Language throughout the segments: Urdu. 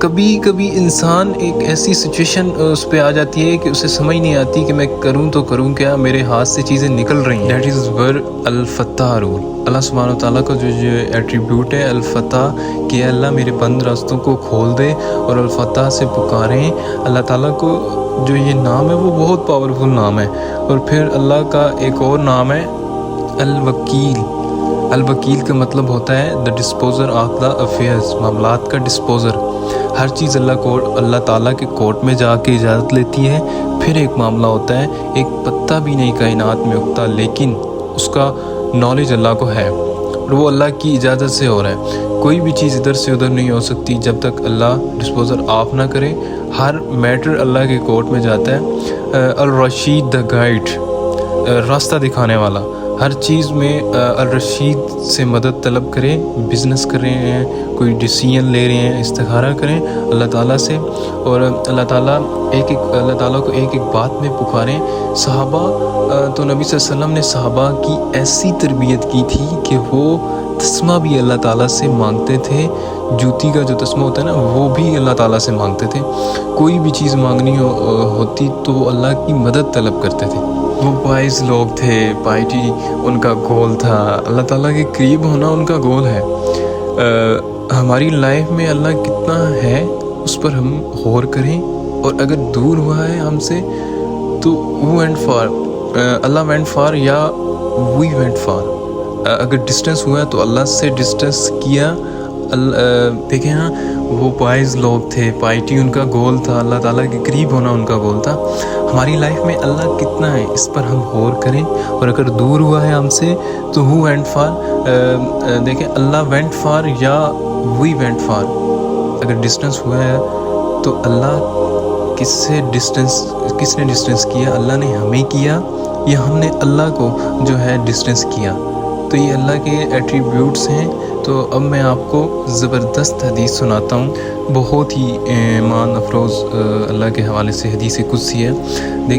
کبھی کبھی انسان ایک ایسی سچویشن اس پہ آ جاتی ہے کہ اسے سمجھ نہیں آتی کہ میں کروں تو کروں کیا، میرے ہاتھ سے چیزیں نکل رہی ہیں. That is were al-Fath role. اللہ سبحانہ و تعالیٰ کا جو ایٹریبیوٹ ہے الفتح، کہ اللہ میرے بند راستوں کو کھول دے، اور الفتح سے پکاریں اللہ تعالیٰ کو. جو یہ نام ہے وہ بہت پاورفل نام ہے. اور پھر اللہ کا ایک اور نام ہے الوکیل. الوکیل کا مطلب ہوتا ہے دا ڈسپوزر آف دا افیئرز، معاملات کا ڈسپوزر. ہر چیز اللہ تعالیٰ کے کورٹ میں جا کے اجازت لیتی ہے. پھر ایک معاملہ ہوتا ہے، ایک پتا بھی نہیں کائنات میں اگتا، لیکن اس کا نالج اللہ کو ہے، اور وہ اللہ کی اجازت سے ہو رہا ہے. کوئی بھی چیز ادھر سے ادھر نہیں ہو سکتی جب تک اللہ ڈسپوزر آف نہ کرے. ہر میٹر اللہ کے کورٹ میں جاتا ہے. الرشید دا گائیڈ، راستہ دکھانے والا. ہر چیز میں الرشید سے مدد طلب کریں. بزنس کر رہے ہیں، کوئی ڈیسیژن لے رہے ہیں، استخارہ کریں اللہ تعالیٰ سے، اور اللہ تعالیٰ کو ایک ایک بات میں پکاریں. صحابہ تو نبی صلی اللہ علیہ وسلم نے صحابہ کی ایسی تربیت کی تھی کہ وہ تسمہ بھی اللہ تعالیٰ سے مانگتے تھے. جوتی کا جو تسمہ ہوتا ہے نا، وہ بھی اللہ تعالیٰ سے مانگتے تھے. کوئی بھی چیز مانگنی ہوتی تو وہ اللہ کی مدد طلب کرتے تھے. وہ وائز لوگ تھے، پائٹی ان کا گول تھا، اللہ تعالیٰ کے قریب ہونا ان کا گول ہے. ہماری لائف میں اللہ کتنا ہے اس پر ہم غور کریں، اور اگر دور ہوا ہے ہم سے تو who went far، Allah went far یا we went far. اگر ڈسٹنس ہوا ہے تو اللہ سے ڈسٹنس کیا. دیکھیں ہاں، وہ وائز لوگ تھے، پائٹی ان کا گول تھا، اللہ تعالیٰ کے قریب ہونا ان کا گول تھا. ہماری لائف میں اللہ کتنا ہے اس پر ہم غور کریں، اور اگر دور ہوا ہے ہم سے تو who went far. دیکھیں اللہ went far یا we went far. اگر ڈسٹنس ہوا ہے تو اللہ کس نے ڈسٹنس کیا؟ اللہ نے ہمیں کیا یا ہم نے اللہ کو جو ہے ڈسٹنس کیا؟ تو یہ اللہ کے ایٹریبیوٹس ہیں. تو اب میں آپ کو زبردست حدیث سناتا ہوں، بہت ہی ایمان افروز اللہ کے حوالے سے حدیث قدسی ہے.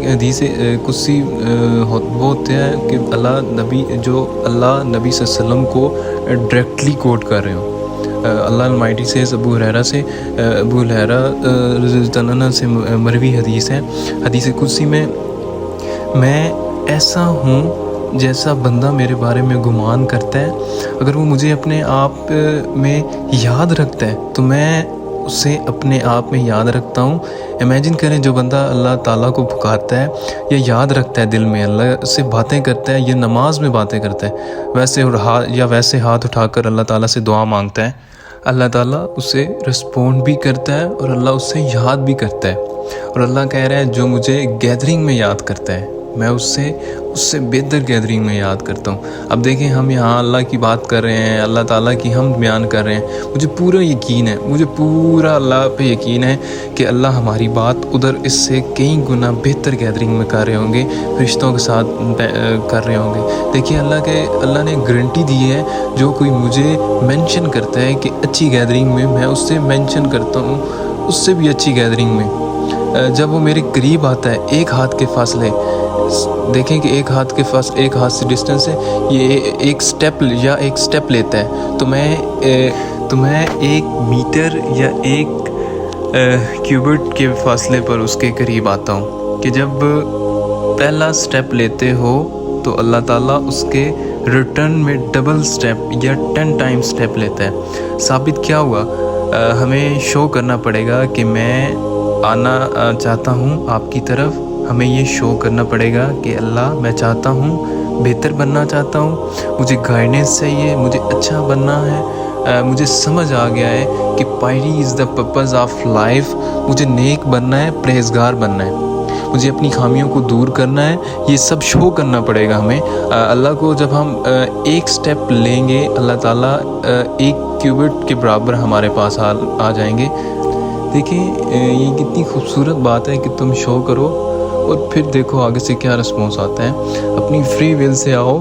حدیث قدسی وہ ہوتا ہے کہ اللہ نبی صلی اللہ علیہ وسلم کو ڈائریکٹلی کوٹ کر رہے ہوں. اللہ المائٹی سے ابو ہریرہ رضی اللہ عنہ سے مروی حدیث ہے. حدیث قدسی میں ایسا ہوں جیسا بندہ میرے بارے میں گمان کرتا ہے. اگر وہ مجھے اپنے آپ میں یاد رکھتا ہے تو میں اسے اپنے آپ میں یاد رکھتا ہوں. امیجن کریں جو بندہ اللہ تعالیٰ کو پکارتا ہے یا یاد رکھتا ہے دل میں، اللہ سے باتیں کرتا ہے یا نماز میں باتیں کرتا ہے، ویسے ہاتھ اٹھا کر اللہ تعالیٰ سے دعا مانگتا ہے، اللہ تعالیٰ اسے رسپونڈ بھی کرتا ہے اور اللہ اس سے یاد بھی کرتا ہے. اور اللہ کہہ رہا ہے جو مجھے گیدرنگ میں یاد کرتا ہے میں اس سے بہتر گیدرنگ میں یاد کرتا ہوں. اب دیکھیں ہم یہاں اللہ کی بات کر رہے ہیں، اللہ تعالیٰ کی ہم بیان کر رہے ہیں. مجھے پورا اللہ پہ یقین ہے کہ اللہ ہماری بات ادھر اس سے کئی گنا بہتر گیدرنگ میں کر رہے ہوں گے، فرشتوں کے ساتھ کر رہے ہوں گے. دیکھیے اللہ نے گارنٹی دی ہے، جو کوئی مجھے مینشن کرتا ہے کہ اچھی گیدرنگ میں اس سے مینشن کرتا ہوں اس سے بھی اچھی گیدرنگ میں. جب وہ میرے قریب آتا ہے ایک ہاتھ کے فاصلے، دیکھیں کہ ایک ہاتھ سے ڈسٹنس ہے، یہ ایک سٹیپ لیتا ہے تو میں 1 میٹر یا 1 کیوبٹ کے فاصلے پر اس کے قریب آتا ہوں. کہ جب پہلا سٹیپ لیتے ہو تو اللہ تعالیٰ اس کے ریٹرن میں ڈبل سٹیپ یا 10 ٹائم سٹیپ لیتا ہے. ثابت کیا ہوا؟ ہمیں شو کرنا پڑے گا کہ میں آنا چاہتا ہوں آپ کی طرف. ہمیں یہ شو کرنا پڑے گا کہ اللہ میں چاہتا ہوں، بہتر بننا چاہتا ہوں، مجھے گائیڈنس چاہیے، مجھے اچھا بننا ہے. مجھے سمجھ آ گیا ہے کہ piety is the purpose of life. مجھے نیک بننا ہے، پرہیزگار بننا ہے، مجھے اپنی خامیوں کو دور کرنا ہے. یہ سب شو کرنا پڑے گا ہمیں اللہ کو. جب ہم ایک سٹیپ لیں گے اللہ تعالیٰ 1 کیوبٹ کے برابر ہمارے پاس آ جائیں گے. دیکھیں یہ کتنی خوبصورت بات ہے کہ تم شو کرو اور پھر دیکھو آگے سے کیا رسپانس آتا ہے. اپنی فری ول سے آؤ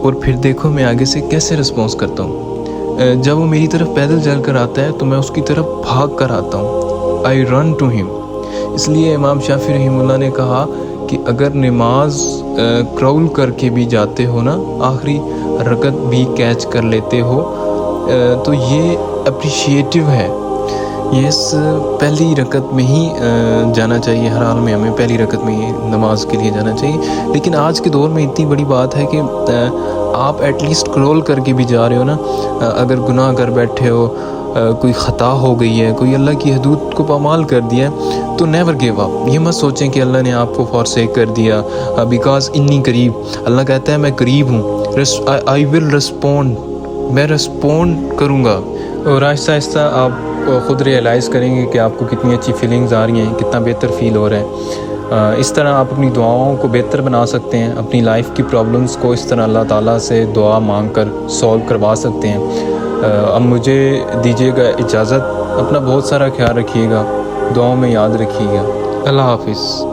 اور پھر دیکھو میں آگے سے کیسے رسپانس کرتا ہوں. جب وہ میری طرف پیدل چل کر آتا ہے تو میں اس کی طرف بھاگ کر آتا ہوں. آئی رن ٹو ہم. اس لیے امام شافعی رحمہ اللہ نے کہا کہ اگر نماز کرول کر کے بھی جاتے ہو نا، آخری رکعت بھی کیچ کر لیتے ہو تو یہ اپریشیٹیو ہے یہ اس پہلی رکعت میں ہی جانا چاہیے، ہر حال میں ہمیں پہلی رکعت میں ہی نماز کے لیے جانا چاہیے۔ لیکن آج کے دور میں اتنی بڑی بات ہے کہ آپ ایٹ لیسٹ کرول کر کے بھی جا رہے ہو نا، اگر گناہ کر بیٹھے ہو، کوئی خطا ہو گئی ہے، کوئی اللہ کی حدود کو پامال کر دیا ہے، تو نیور گیو اپ۔ یہ مت سوچیں کہ اللہ نے آپ کو فورسیک کر دیا، بیکاز انی قریب، اللہ کہتا ہے میں قریب ہوں، آئی ول رسپونڈ، میں رسپونڈ کروں گا۔ اور آہستہ آہستہ آپ خود ریئلائز کریں گے کہ آپ کو کتنی اچھی فیلنگز آ رہی ہیں، کتنا بہتر فیل ہو رہا ہے۔ اس طرح آپ اپنی دعاؤں کو بہتر بنا سکتے ہیں، اپنی لائف کی پرابلمز کو اس طرح اللہ تعالیٰ سے دعا مانگ کر سولو کروا سکتے ہیں۔ اب مجھے دیجیے گا اجازت، اپنا بہت سارا خیال رکھیے گا، دعاؤں میں یاد رکھیے گا۔ اللہ حافظ۔